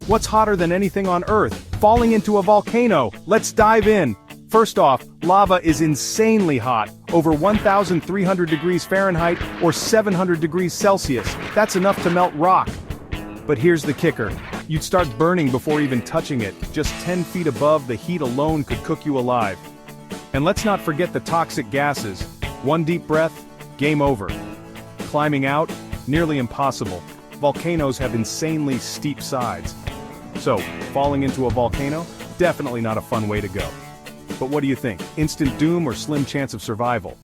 What's hotter than anything on Earth? Falling into a volcano. Let's dive in. First off, lava is insanely hot, over 1,300 degrees Fahrenheit or 700 degrees Celsius. That's enough to melt rock. But here's the kicker. You'd start burning before even touching it. Just 10 feet above, the heat alone could cook you alive. And let's not forget the toxic gases. One deep breath, game over. Climbing out, nearly impossible. Volcanoes have insanely steep sides. So, falling into a volcano? Definitely not a fun way to go. But what do you think? Instant doom or slim chance of survival?